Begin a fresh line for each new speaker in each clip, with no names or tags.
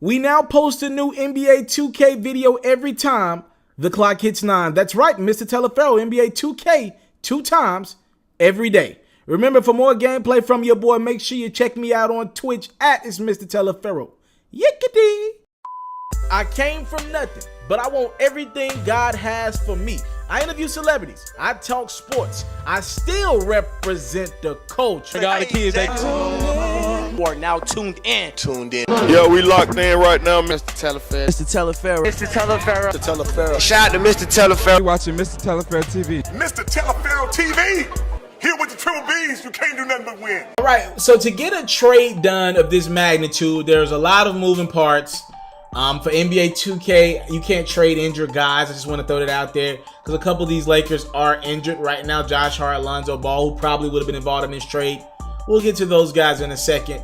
We now post a new NBA 2K video every time the clock hits 9. That's right, Mr. Taliaferro, NBA 2K 2 times every day. Remember, for more gameplay from your boy, make sure you check me out on Twitch at it's Mr.Taliaferro. Yickety! I came from nothing, but I want everything God has for me. I interview celebrities. I talk sports. I still represent the culture.
I got the kids. You are now tuned in.
Yeah, we locked in right now,
Mr.Taliaferro. Mr.Taliaferro.
Mr. Taliaferro.
Shout out to Mr. Taliaferro.
You're watching Mr.Taliaferro TV.
Mr.Taliaferro TV. Here with the triple B's, you can't do nothing but win.
All right, so to get a trade done of this magnitude, there's a lot of moving parts. For NBA 2K, you can't trade injured guys. I just want to throw that out there because a couple of these Lakers are injured right now. Josh Hart, Lonzo Ball, who probably would have been involved in this trade. We'll get to those guys in a second.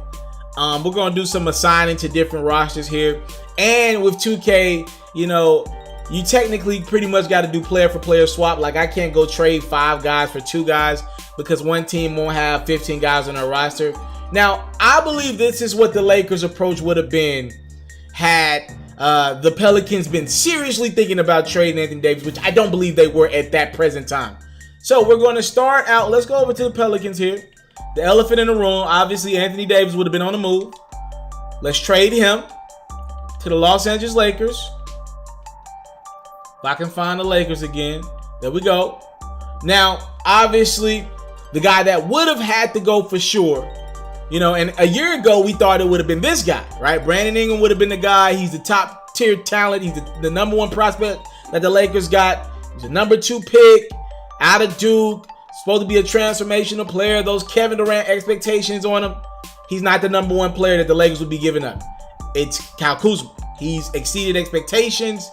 We're going to do some assigning to different rosters here. And with 2K, you know, you technically pretty much got to do player for player swap. Like, I can't go trade 5 guys for 2 guys because one team won't have 15 guys on their roster. Now, I believe this is what the Lakers' approach would have been had the Pelicans been seriously thinking about trading Anthony Davis, which I don't believe they were at that present time. So we're going to start out. Let's go over to the Pelicans here. The elephant in the room. Obviously, Anthony Davis would have been on the move. Let's trade him to the Los Angeles Lakers. If I can find the Lakers again. There we go. Now, obviously, the guy that would have had to go for sure, you know, and a year ago, we thought it would have been this guy, right? Brandon Ingram would have been the guy. He's the top tier talent. He's the number 1 prospect that the Lakers got. He's a number 2 pick out of Duke. Supposed to be a transformational player. Those Kevin Durant expectations on him. He's not the number 1 player that the Lakers would be giving up. It's Kyle Kuzma. He's exceeded expectations.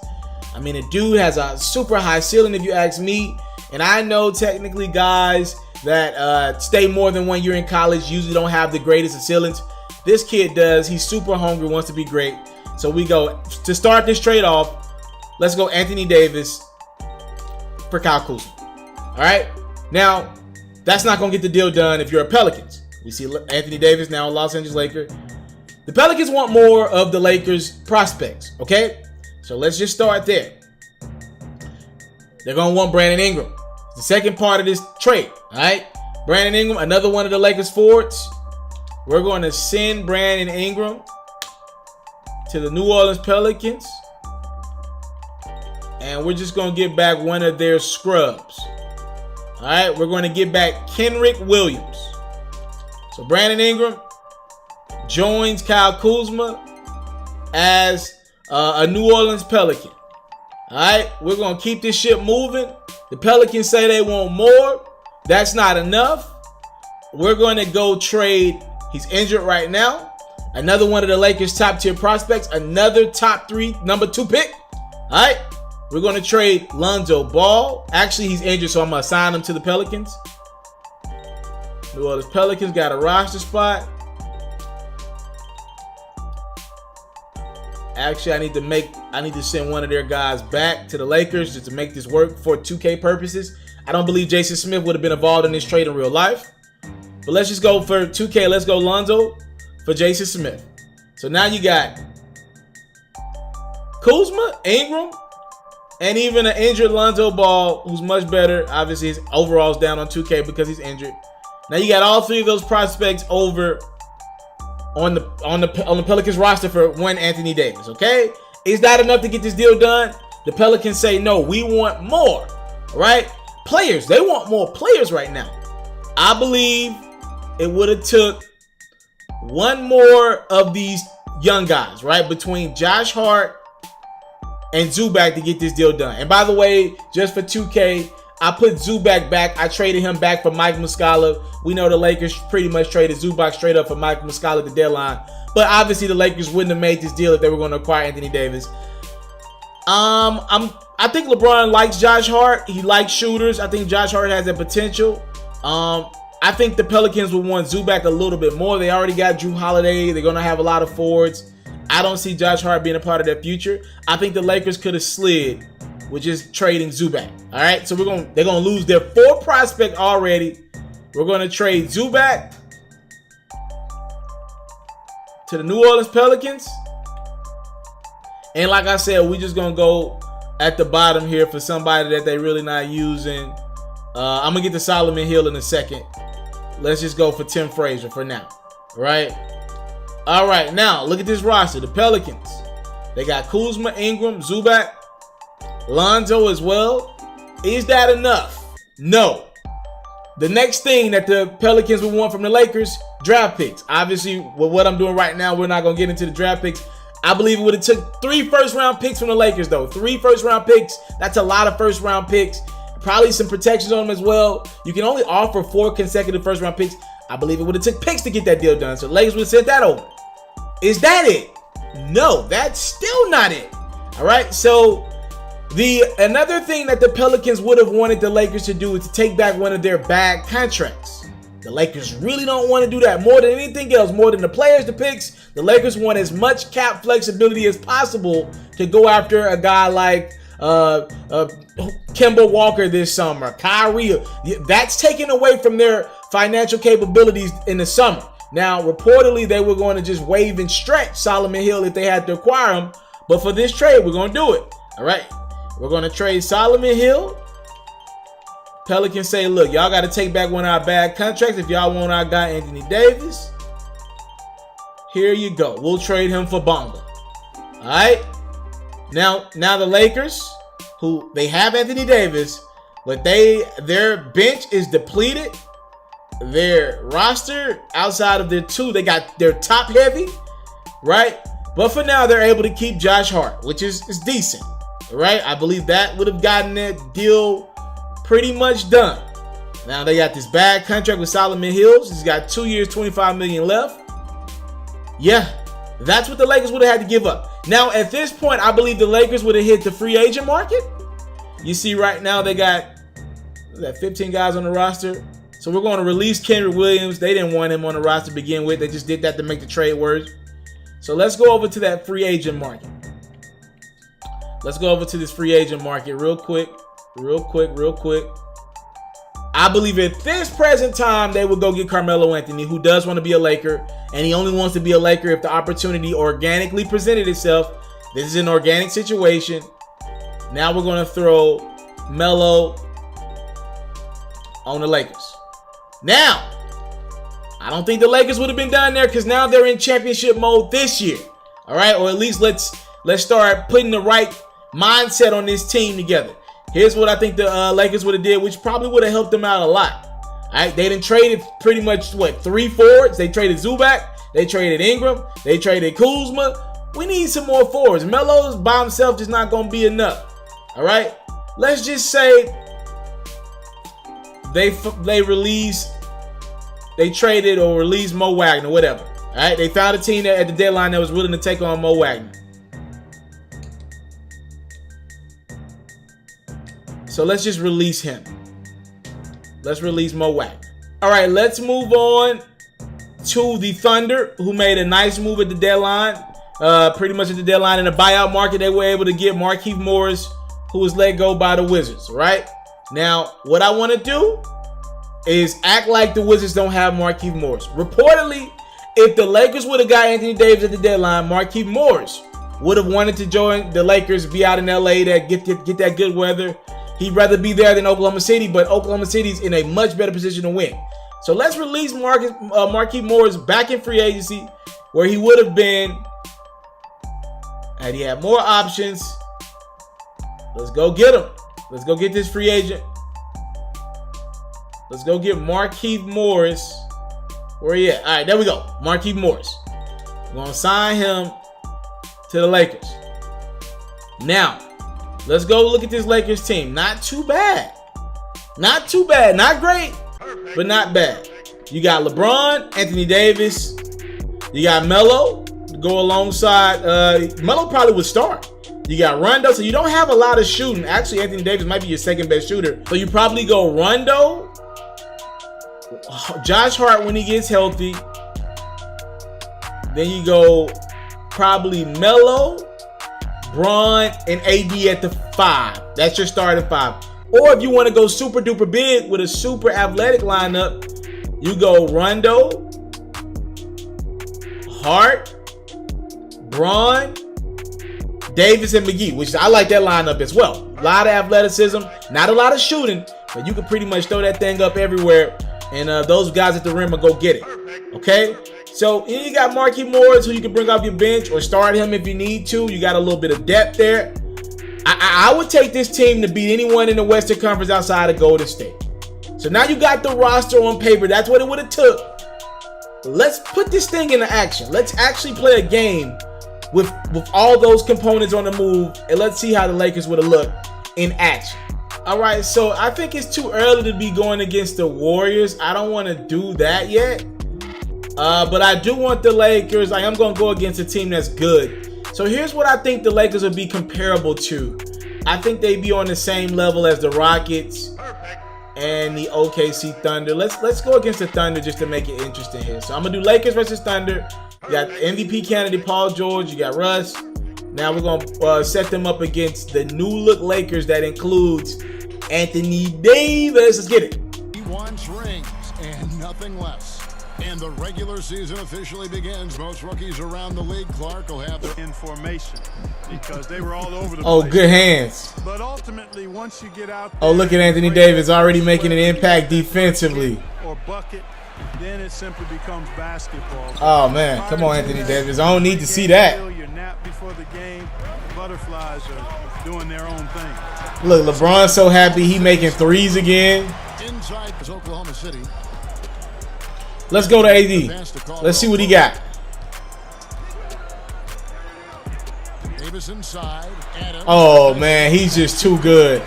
I mean, the dude has a super high ceiling if you ask me. And I know technically guys that stay more than 1 year in college usually don't have the greatest of ceilings. This kid does. He's super hungry, wants to be great. So we go, to start this trade off, let's go Anthony Davis for Kyle Kuzma. All right? Now, that's not going to get the deal done if you're a Pelicans. We see Anthony Davis now a Los Angeles Laker. The Pelicans want more of the Lakers prospects, okay? So let's just start there. They're going to want Brandon Ingram. The second part of this trade, all right? Brandon Ingram, another one of the Lakers forwards. We're going to send Brandon Ingram to the New Orleans Pelicans. And we're just going to get back one of their scrubs. All right, we're going to get back Kenrich Williams. So Brandon Ingram joins Kyle Kuzma as a New Orleans Pelican. All right, we're going to keep this shit moving. The Pelicans say they want more. That's not enough. We're going to go trade. He's injured right now. Another one of the Lakers' top tier prospects. Another top 3, number 2 pick. All right. We're going to trade Lonzo Ball. Actually, he's injured, so I'm going to assign him to the Pelicans. New Orleans Pelicans got a roster spot. Actually, I need to send one of their guys back to the Lakers just to make this work for 2K purposes. I don't believe Jason Smith would have been involved in this trade in real life. But let's just go for 2K. Let's go Lonzo for Jason Smith. So now you got Kuzma, Ingram, and even an injured Lonzo Ball, who's much better. Obviously, his overall's down on 2K because he's injured. Now you got all 3 of those prospects over on the Pelicans roster for one Anthony Davis, okay? Is that enough to get this deal done? The Pelicans say, no, we want more, right? Players, they want more players right now. I believe it would have took one more of these young guys, right? Between Josh Hart and Zubac to get this deal done. And by the way, just for 2K, I put Zubac back. I traded him back for Mike Muscala. We know the Lakers pretty much traded Zubac straight up for Mike Muscala at the deadline. But obviously the Lakers wouldn't have made this deal if they were going to acquire Anthony Davis. I think LeBron likes Josh Hart. He likes shooters. I think Josh Hart has that potential. I think the Pelicans would want Zubac a little bit more. They already got Drew Holiday. They're going to have a lot of forwards. I don't see Josh Hart being a part of their future. I think the Lakers could have slid with just trading Zubac. All right, so they're going to lose their 4th prospect already. We're going to trade Zubac to the New Orleans Pelicans. And like I said, we just gonna go at the bottom here for somebody that they really not using. I'm gonna get to Solomon Hill in a second. Let's just go for Tim Frazier for now, right? All right, now look at this roster. The Pelicans, they got Kuzma, Ingram, Zubac, Lonzo as well. Is that enough? No. The next thing that the Pelicans would want from the Lakers, draft picks. Obviously, with what I'm doing right now, we're not going to get into the draft picks. I believe it would have took 3 first-round picks from the Lakers, though. 3 first-round picks. That's a lot of first-round picks. Probably some protections on them as well. You can only offer 4 consecutive first-round picks. I believe it would have took picks to get that deal done. So the Lakers would have sent that over. Is that it? No, that's still not it. All right, so another thing that the Pelicans would have wanted the Lakers to do is to take back one of their bad contracts. The Lakers really don't want to do that more than anything else, more than the players, the picks. The Lakers want as much cap flexibility as possible to go after a guy like Kemba Walker this summer, Kyrie. That's taken away from their financial capabilities in the summer. Now, reportedly, they were going to just waive and stretch Solomon Hill if they had to acquire him. But for this trade, we're going to do it. All right. We're going to trade Solomon Hill. Pelicans say, look, y'all got to take back one of our bad contracts. If y'all want our guy, Anthony Davis, here you go. We'll trade him for Bonga. All right. Now the Lakers, who they have Anthony Davis, but their bench is depleted. Their roster, outside of their 2, they got their top heavy, right? But for now, they're able to keep Josh Hart, which is decent. Right? I believe that would have gotten that deal pretty much done. Now they got this bad contract with Solomon Hills. He's got 2 years, $25 million left. Yeah, that's what the Lakers would have had to give up. Now at this point, I believe the Lakers would have hit the free agent market. You see right now they got 15 guys on the roster. So we're going to release Kenrich Williams. They didn't want him on the roster to begin with. They just did that to make the trade work. So let's go over to that free agent market. Let's go over to this free agent market real quick. I believe at this present time, they will go get Carmelo Anthony, who does want to be a Laker. And he only wants to be a Laker if the opportunity organically presented itself. This is an organic situation. Now we're going to throw Melo on the Lakers. Now, I don't think the Lakers would have been done there because now they're in championship mode this year. All right, or at least let's start putting the right mindset on this team together. Here's what I think the Lakers would have did, which probably would have helped them out a lot. All right, they done traded pretty much 3 forwards. They traded Zubac, they traded Ingram, they traded Kuzma. We need some more forwards. Melo's by himself just not going to be enough. All right, let's just say they traded or released Mo Wagner, whatever. All right, they found a team at the deadline that was willing to take on Mo Wagner. So let's just release him. Let's release Mo Wagner. All right, let's move on to the Thunder, who made a nice move at the deadline. Pretty much at the deadline in the buyout market, they were able to get Markieff Morris, who was let go by the Wizards, right? Now, what I want to do is act like the Wizards don't have Markieff Morris. Reportedly, if the Lakers would have got Anthony Davis at the deadline, Markieff Morris would have wanted to join the Lakers, be out in LA, that get that good weather. He'd rather be there than Oklahoma City, but Oklahoma City's in a much better position to win. So let's release Markieff Morris back in free agency, where he would have been, and he had more options. Let's go get him. Let's go get this free agent. Let's go get Markieff Morris. Where he at? All right, there we go. Markieff Morris. We're going to sign him to the Lakers. Now, let's go look at this Lakers team. Not too bad. Not too bad. Not great, but not bad. You got LeBron, Anthony Davis. You got Melo to go alongside. Melo probably would start. You got Rondo, so you don't have a lot of shooting. Actually, Anthony Davis might be your second best shooter. So you probably go Rondo, Josh Hart when he gets healthy. Then you go probably Melo, Bron, and AD at the 5. That's your starting 5. Or if you want to go super duper big with a super athletic lineup, you go Rondo, Hart, Bron, Davis and McGee, which I like that lineup as well. A lot of athleticism, not a lot of shooting, but you can pretty much throw that thing up everywhere, and those guys at the rim will go get it. Okay? So you got Marquise Morris, who you can bring off your bench or start him if you need to. You got a little bit of depth there. I would take this team to beat anyone in the Western Conference outside of Golden State. So now you got the roster on paper. That's what it would have took. Let's put this thing into action. Let's actually play a game with all those components on the move, and let's see how the Lakers would have looked in action. All right, so I think it's too early to be going against the Warriors. I don't want to do that yet. But I do want the Lakers. I am going to go against a team that's good. So here's what I think the Lakers would be comparable to. I think they'd be on the same level as the Rockets and the OKC Thunder. Let's go against the Thunder just to make it interesting here. So I'm going to do Lakers versus Thunder. You got MVP candidate Paul George. You got Russ. Now we're going to set them up against the new look Lakers that includes Anthony Davis. Let's get it.
He wants rings and nothing less. And the regular season officially begins. Most rookies around the league, Clark, will have their
information because they were all over the place.
Oh, good hands.
But ultimately, once you get out there,
oh, look at Anthony Davis already making an impact defensively.
Or bucket, then it simply becomes basketball.
Oh, man. Come on, Anthony Davis. I don't need to see that.
Your nap before the game, the butterflies are doing their own thing.
Look, LeBron's so happy he making threes again.
Inside is Oklahoma City.
Let's go to AD. Let's see what he got.
Davis inside.
Oh, man, he's just too good.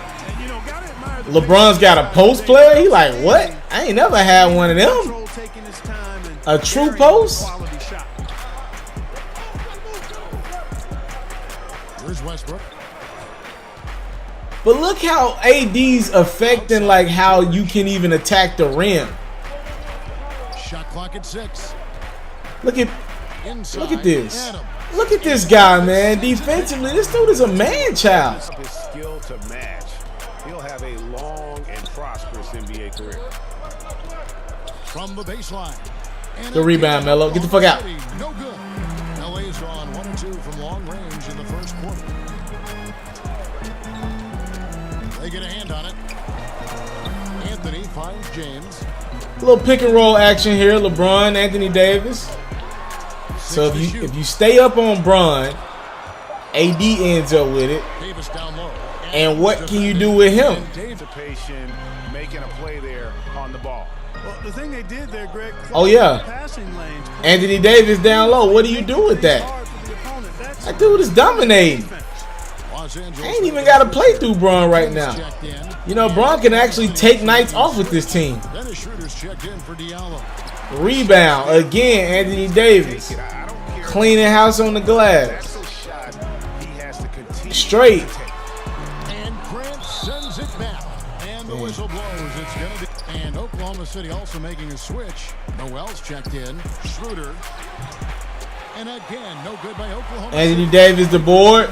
LeBron's got a post player. He like, what? I ain't never had one of them. A true post?
Where's Westbrook?
But look how AD's affecting like how you can even attack the rim.
Shot clock at 6.
Look at this. Look at this guy, man. Defensively, this dude is a man child.
His skill to match. He'll have a long and prosperous NBA career.
From the baseline.
Good rebound, Melo. Get the fuck out.
No good. LA's on 1 and 2 from long range in the first quarter. They get a hand on it. Anthony finds James.
A little pick and roll action here. LeBron, Anthony Davis. So if you stay up on Bron, AD ends up with it.
Davis down low.
And what can you do with him?
Anticipation, making a play there on the ball.
Well, the thing they did there, Greg.
Oh yeah.
Passing lanes.
Anthony Davis down low. What do you do with that? That dude is dominating. I ain't even got to play through Bron right now. You know, Bron can actually take nights off with this team. Rebound again, Anthony Davis. Cleaning house on the glass. Straight.
And Grant sends it back. And the whistle blows. It's going to be. And Oklahoma City also making a switch. Noel's checked in. Schroeder. And again, no good by Oklahoma.
Anthony Davis, the board.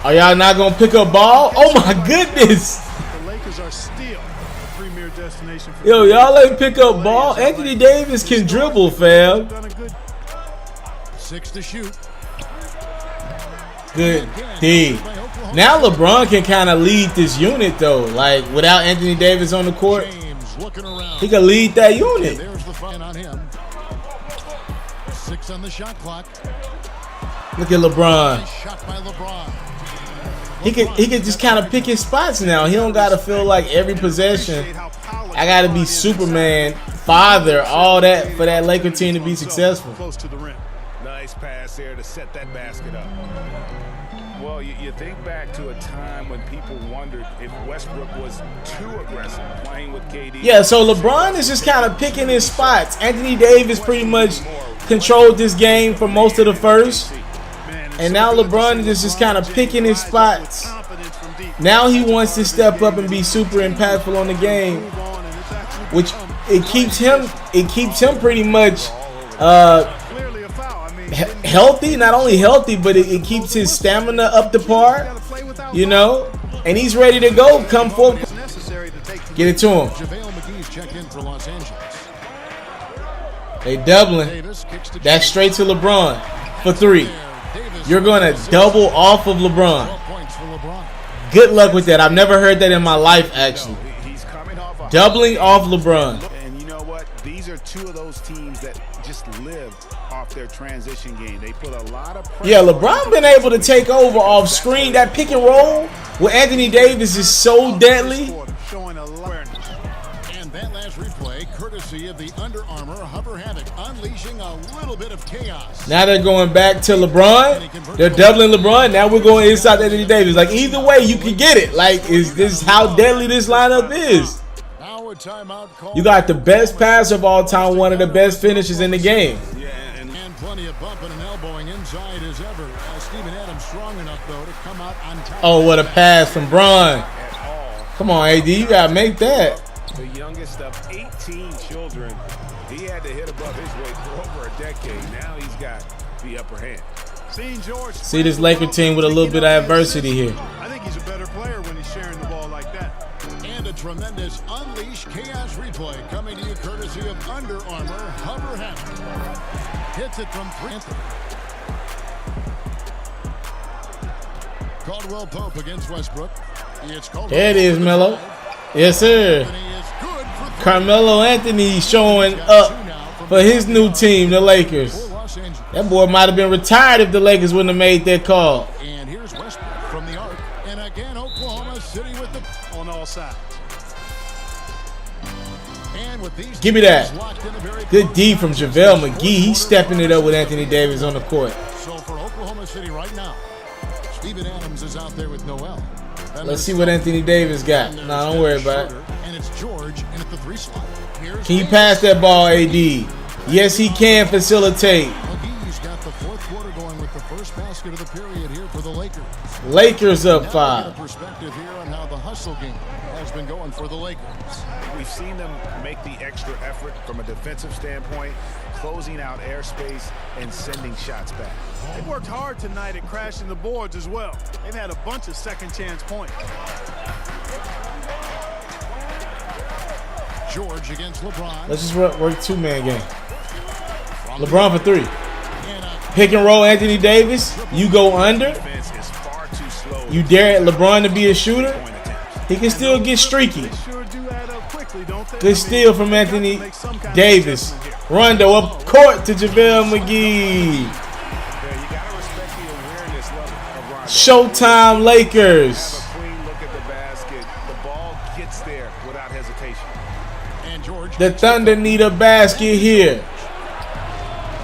Are y'all not going to pick up ball? Oh, my goodness.
The Lakers are still a premier destination for
yo, y'all let him pick up ball. Anthony Davis can dribble, fam.
6 to shoot.
Good D. Now LeBron can kind of lead this unit, though. Like, without Anthony Davis on the court, he can lead that unit.
There's the front on him. 6 on the shot clock.
Look at LeBron.
Nice shot by LeBron.
He can just kind of pick his spots now. He don't got to feel like every possession I got to be Superman, father, all that for that Laker team to be successful.
Close to the rim.
Nice pass there to set that basket up. Well, you think back to a time when people wondered if Westbrook was too aggressive playing with KD.
Yeah, so LeBron is just kind of picking his spots. Anthony Davis pretty much controlled this game for most of the first. And now LeBron is just kind of picking his spots. Now he wants to step up and be super impactful on the game, which it keeps him pretty much healthy. Not only healthy, but it keeps his stamina up to par, you know, and he's ready to go come forward. Get it to him. They doubling. That's straight to LeBron for 3. You're going to double off of LeBron.
12 points for LeBron.
Good luck with that. I've never heard that in my life, actually.
He's coming off a
Doubling off LeBron.
And you know what? These are two of those teams that just live off their transition game. They put a lot of pressure.
Yeah, LeBron been able to take over off screen. That pick and roll with Anthony Davis is so deadly.
Showing awareness.
And that last replay, courtesy of the Under Armour Hover Havoc, unleashing a little bit of chaos.
Now they're going back to LeBron. They're doubling LeBron. Now we're going inside Anthony Davis. Like, either way, you can get it. Like, is this how deadly this lineup is?
Now a timeout call.
You got the best passer of all time, one of the best finishers in the game.
And plenty of bumping and elbowing inside as ever. Steven Adams strong enough, though, to come out on top.
Oh, what a pass from Bron. Come on, AD, you got to make that.
The youngest of 18 children. He had to hit above his weight for over a decade. Now he's got the upper hand.
Seeing George
See this Laker team with a little bit of adversity here.
I think he's a better player when he's sharing the ball like that.
And a tremendous Unleash Chaos replay coming to you courtesy of Under Armour Hover Havoc. Hits it from 3. Caldwell Pope against Westbrook. It's Caldwell.
There it is, Melo. Yes, sir. Carmelo Anthony showing up for his new team, the Lakers. That boy might have been retired if the Lakers wouldn't have made that call.
And here's Westbrook from the arc. And again, Oklahoma City with the
On all sides.
and with these
Give me that.
locked in a very
Good
close
D from
match.
JaVale McGee. He's stepping it up with Anthony Davis on the court.
So for Oklahoma City right now, Steven Adams is out there with Noel.
Let's see what Anthony Davis got. Nah, don't worry about it.
And it's George in at the 3 slot. Here's
Can you pass that ball, AD? Yes, he can facilitate.
McGee's got the 4th quarter going with the first basket of the period here for the Lakers.
Lakers up
Now we get
5.
a perspective here on how the hustle game has been going for the Lakers.
We've seen them make the extra effort from a defensive standpoint, closing out airspace and sending shots back.
They worked hard tonight at crashing the boards as well. They've had a bunch of second chance points.
George against LeBron.
Let's just work 2-man game. LeBron for 3. Pick and roll Anthony Davis. You go under.
Defense is far too slow.
You dare LeBron to be a shooter. He can still get streaky.
They sure do add up quickly, don't they?
Good steal from Anthony Davis. Rondo up court to JaVale McGee.
You gotta respect the awareness level of Rondo.
Showtime Lakers.
Have a clean look at the basket. The ball gets there without hesitation.
And George.
The Thunder need a basket here.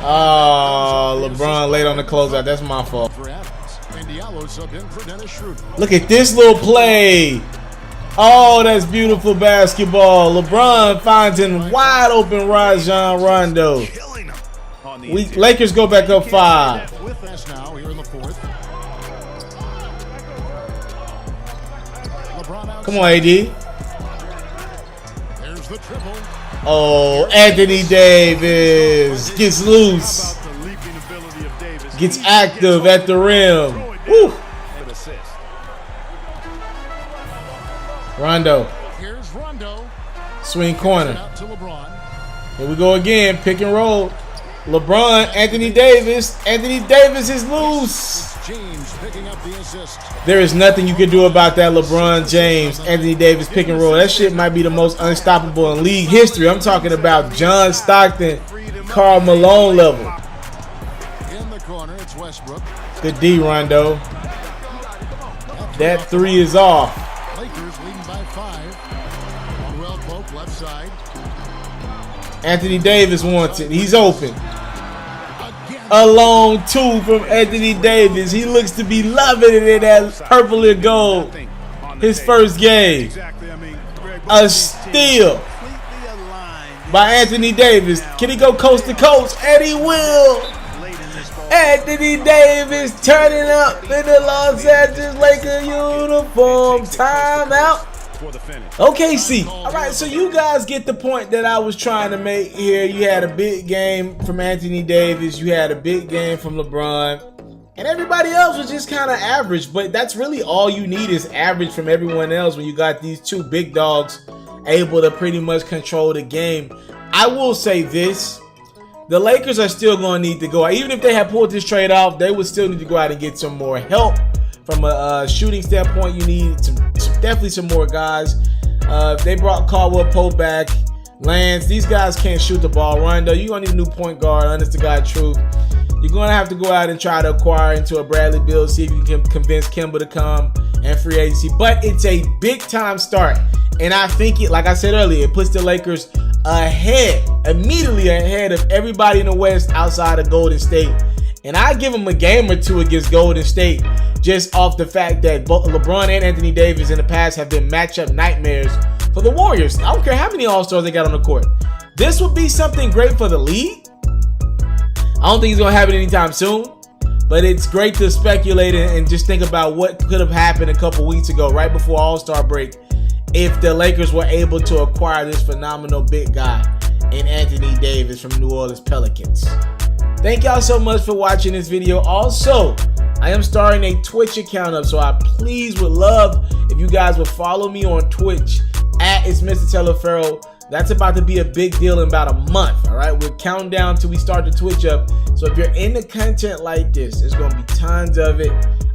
Oh, LeBron late on the closeout. That's my fault.
For Adams. And Diallo subbed in for Dennis Schroeder.
Look at this little play. Oh, that's beautiful basketball. LeBron finds him wide open Rajon Rondo.
Killing them on the interior.
Lakers go back up 5.
With us now here in the 4th. LeBron out.
Come on, AD.
There's the triple.
Oh, Anthony Davis gets loose.
About the leaping ability of Davis.
Gets active at the rim. Woo.
An assist.
Rondo.
Here's Rondo.
Swing corner.
Out to LeBron.
Here we go again. Pick and roll. LeBron, Anthony Davis. Anthony Davis is loose.
James picking up the assist.
There is nothing you can do about that LeBron James, Anthony Davis pick and roll. That shit might be the most unstoppable in league history. I'm talking about John Stockton, Karl Malone level.
In the corner, it's Westbrook.
Good D, Rondo. That 3 is off.
Lakers leading by 5. Caldwell Pope left side.
Anthony Davis wants it. He's open.
Again.
A long 2 from Anthony Davis. He looks to be loving it in that purple and gold. His first game.
Exactly. I mean, Greg,
A steal
completely aligned
by Anthony Davis. Can he go coast to coast? And he will.
late in this ball.
Anthony Davis turning up in the Los Angeles Lakers uniform. Timeout.
For the finish.
OKC. All right, so you guys get the point that I was trying to make here. You had a big game from Anthony Davis. You had a big game from LeBron. And everybody else was just kind of average. But that's really all you need is average from everyone else when you got these 2 big dogs able to pretty much control the game. I will say this. the Lakers are still going to need to go out. Even if they had pulled this trade off, they would still need to go out and get some more help. From a shooting standpoint, you need definitely some more guys. If they brought Caldwell Pope back, Lance, these guys can't shoot the ball. Rondo, you're going to need a new point guard, honest to God truth. You're going to have to go out and try to acquire into a Bradley Beal, see if you can convince Kemba to come and free agency. But it's a big-time start. And I think it, like I said earlier, it puts the Lakers immediately ahead of everybody in the West outside of Golden State. And I give them a game or two against Golden State just off the fact that both LeBron and Anthony Davis in the past have been matchup nightmares for the Warriors. I don't care how many All-Stars they got on the court. This would be something great for the league. I don't think it's going to happen anytime soon, but it's great to speculate and just think about what could have happened a couple weeks ago, right before All-Star break, if the Lakers were able to acquire this phenomenal big guy in Anthony Davis from New Orleans Pelicans. Thank y'all so much for watching this video. Also, I am starting a Twitch account up, so I please would love if you guys would follow me on Twitch at It's Mr.Taliaferro. That's about to be a big deal in about a month, all right? We're counting down till we start the Twitch up. So if you're into content like this, there's going to be tons of it.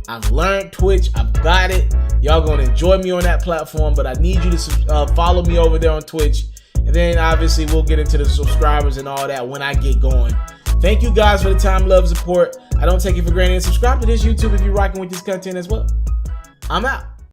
I've learned Twitch. I've got it. Y'all going to enjoy me on that platform, but I need you to follow me over there on Twitch. And then, obviously, we'll get into the subscribers and all that when I get going. Thank you guys for the time, love, support. I don't take it for granted. And subscribe to this YouTube if you're rocking with this content as well. I'm out.